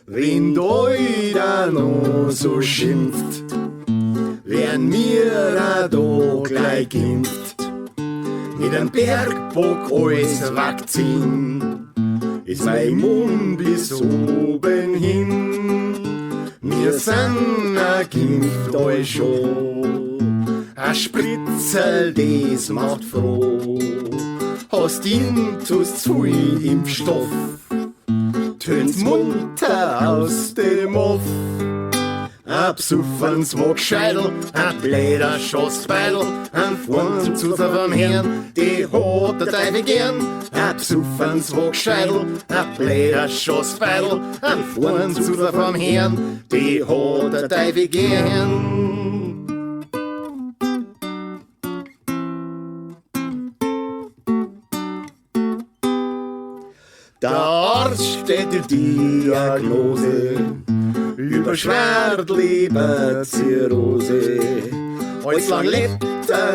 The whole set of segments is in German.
wenn da noch so schimpft, werden wir da gleich geimpft. Mit einem Bergbock als Vakzin ist mein Mund bis oben hin. Wir sind geimpft euch schon, ein Spritzel, das macht froh. Hast Intus zu viel Impfstoff, tönt's munter aus dem Off. Ein Psuffenswogscheidel, ein bläder Schossbeidel, ein Foamzuzler vom Herrn, die hat der Deife gern. Ein Psuffenswogscheidel, ein bläder Schossbeidel, ein Foamzuzler vom Herrn, die hat der Deife gern. Der Arzt stellt die Diagnose, Überschwertleberzirrhose. Als lang lebt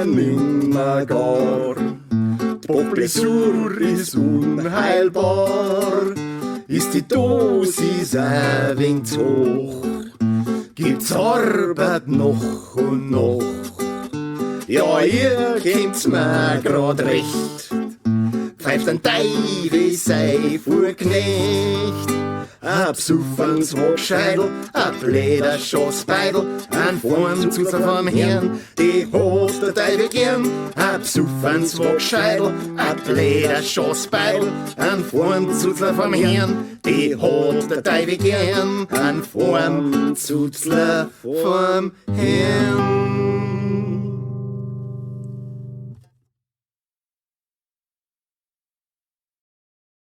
nimmer gar. Die Blessur ist unheilbar. Ist die Dosis ein wenig zu hoch, gibt's Arbeit noch und noch. Ja, ihr kennt's mir grad recht, pfeift ein Deife sei Fuhrknecht. Ein Psuffenswogscheidel, ein bläder Schossbeidel, ein Foamzuzler vom Herrn, die hat der Deife gern. Ein Psuffenswogscheidel, ein bläder Schossbeidel, ein Foamzuzler vom Herrn, die hat der Deife gern. Ein Foamzuzler vom Herrn.